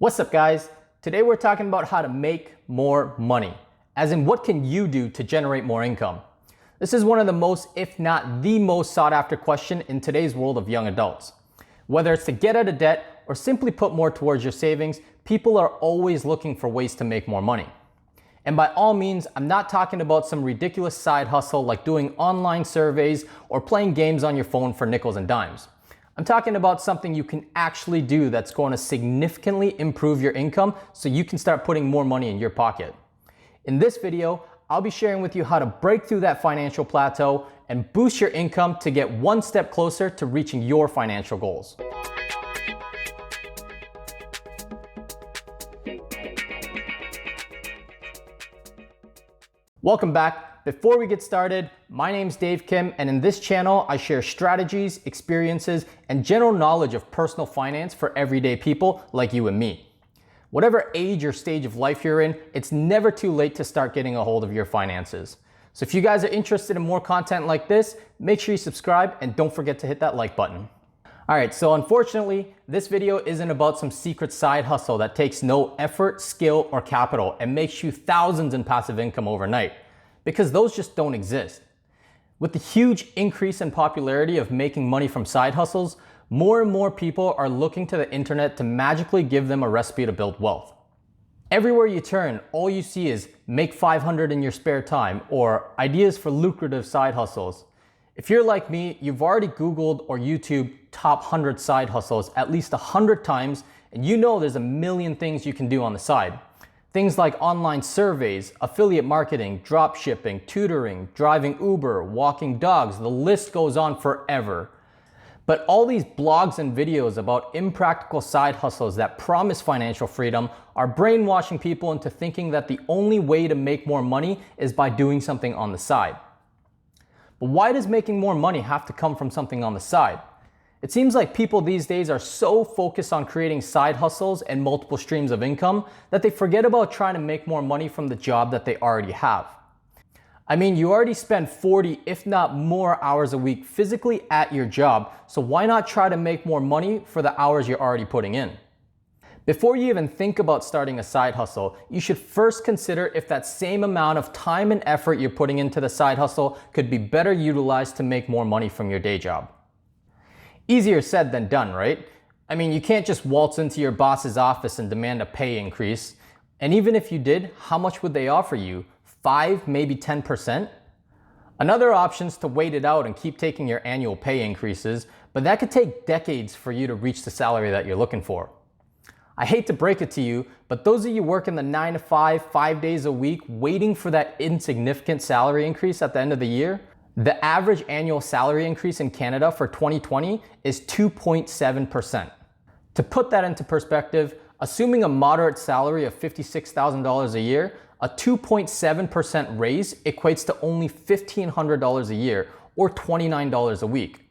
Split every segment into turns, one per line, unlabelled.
What's up, guys? Today we're talking about how to make more money, as in what can you do to generate more income. This is one of the most, if not the most sought after question in today's world of young adults. Whether it's to get out of debt or simply put more towards your savings, people are always looking for ways to make more money. And by all means, I'm not talking about some ridiculous side hustle like doing online surveys or playing games on your phone for nickels and dimes. I'm talking about something you can actually do that's going to significantly improve your income so you can start putting more money in your pocket. In this video, I'll be sharing with you how to break through that financial plateau and boost your income to get one step closer to reaching your financial goals. Welcome back. Before we get started, my name's Dave Kim, and in this channel, I share strategies, experiences, and general knowledge of personal finance for everyday people like you and me. Whatever age or stage of life you're in, it's never too late to start getting a hold of your finances. So if you guys are interested in more content like this, make sure you subscribe and don't forget to hit that like button. Alright, so unfortunately, this video isn't about some secret side hustle that takes no effort, skill, or capital and makes you thousands in passive income overnight, because those just don't exist. With the huge increase in popularity of making money from side hustles, more and more people are looking to the internet to magically give them a recipe to build wealth. Everywhere you turn, all you see is make 500 in your spare time or ideas for lucrative side hustles. If you're like me, you've already Googled or YouTubed top 100 side hustles at least 100 times, and you know there's a million things you can do on the side. Things like online surveys, affiliate marketing, drop shipping, tutoring, driving Uber, walking dogs, the list goes on forever. But all these blogs and videos about impractical side hustles that promise financial freedom are brainwashing people into thinking that the only way to make more money is by doing something on the side. But why does making more money have to come from something on the side? It seems like people these days are so focused on creating side hustles and multiple streams of income that they forget about trying to make more money from the job that they already have. I mean, you already spend 40, if not more hours a week physically at your job, so why not try to make more money for the hours you're already putting in? Before you even think about starting a side hustle, you should first consider if that same amount of time and effort you're putting into the side hustle could be better utilized to make more money from your day job. Easier said than done, right? I mean, you can't just waltz into your boss's office and demand a pay increase. And even if you did, how much would they offer you? 5, maybe 10%? Another option is to wait it out and keep taking your annual pay increases, but that could take decades for you to reach the salary that you're looking for. I hate to break it to you, but those of you working the 9 to 5, 5 days a week, waiting for that insignificant salary increase at the end of the year, the average annual salary increase in Canada for 2020 is 2.7%. To put that into perspective, assuming a moderate salary of $56,000 a year, a 2.7% raise equates to only $1,500 a year or $29 a week.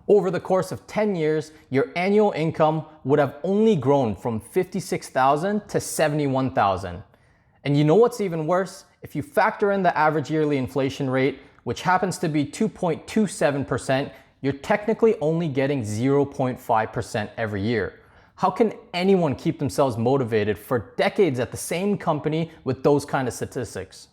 Over the course of 10 years, your annual income would have only grown from $56,000 to $71,000. And you know what's even worse? If you factor in the average yearly inflation rate, which happens to be 2.27%, you're technically only getting 0.5% every year. How can anyone keep themselves motivated for decades at the same company with those kind of statistics?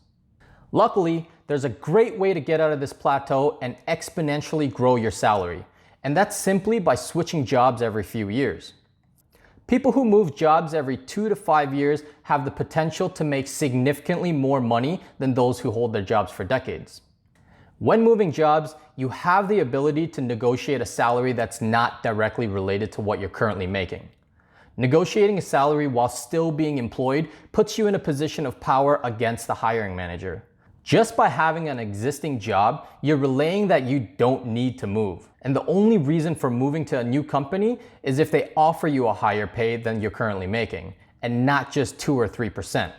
Luckily, there's a great way to get out of this plateau and exponentially grow your salary. And that's simply by switching jobs every few years. People who move jobs every 2 to 5 years have the potential to make significantly more money than those who hold their jobs for decades. When moving jobs, you have the ability to negotiate a salary that's not directly related to what you're currently making. Negotiating a salary while still being employed puts you in a position of power against the hiring manager. Just by having an existing job, you're relaying that you don't need to move. And the only reason for moving to a new company is if they offer you a higher pay than you're currently making, and not just 2 or 3%.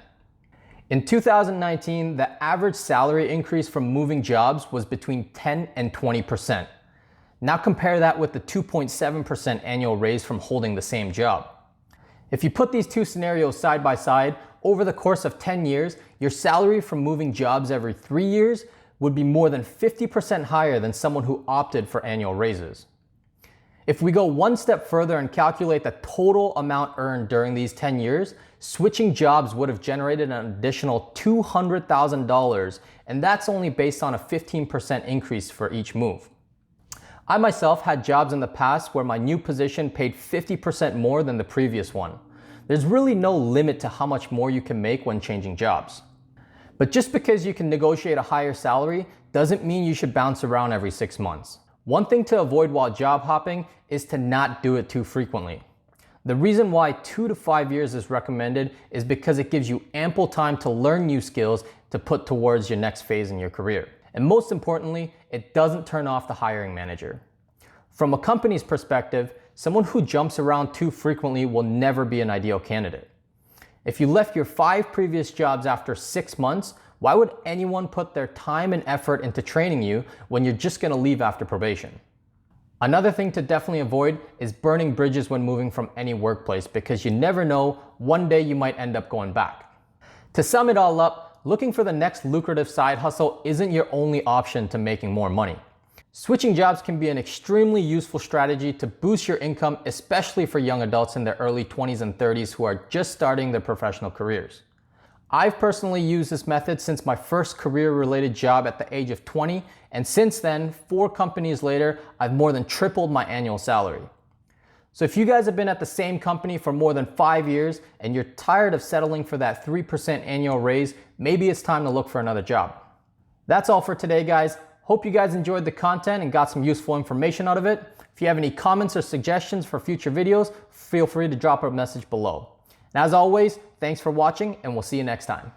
In 2019, the average salary increase from moving jobs was between 10 and 20%. Now compare that with the 2.7% annual raise from holding the same job. If you put these two scenarios side by side, over the course of 10 years, your salary from moving jobs every 3 years would be more than 50% higher than someone who opted for annual raises. If we go one step further and calculate the total amount earned during these 10 years, switching jobs would have generated an additional $200,000, and that's only based on a 15% increase for each move. I myself had jobs in the past where my new position paid 50% more than the previous one. There's really no limit to how much more you can make when changing jobs. But just because you can negotiate a higher salary doesn't mean you should bounce around every 6 months. One thing to avoid while job hopping is to not do it too frequently. The reason why 2 to 5 years is recommended is because it gives you ample time to learn new skills to put towards your next phase in your career. And most importantly, it doesn't turn off the hiring manager. From a company's perspective, someone who jumps around too frequently will never be an ideal candidate. If you left your 5 previous jobs after 6 months, why would anyone put their time and effort into training you when you're just going to leave after probation? Another thing to definitely avoid is burning bridges when moving from any workplace, because you never know, one day you might end up going back. To sum it all up, looking for the next lucrative side hustle isn't your only option to making more money. Switching jobs can be an extremely useful strategy to boost your income, especially for young adults in their early 20s and 30s who are just starting their professional careers. I've personally used this method since my first career-related job at the age of 20, and since then, 4 companies later, I've more than tripled my annual salary. So if you guys have been at the same company for more than 5 years and you're tired of settling for that 3% annual raise, maybe it's time to look for another job. That's all for today, guys. Hope you guys enjoyed the content and got some useful information out of it. If you have any comments or suggestions for future videos, feel free to drop a message below. And as always, thanks for watching, and we'll see you next time.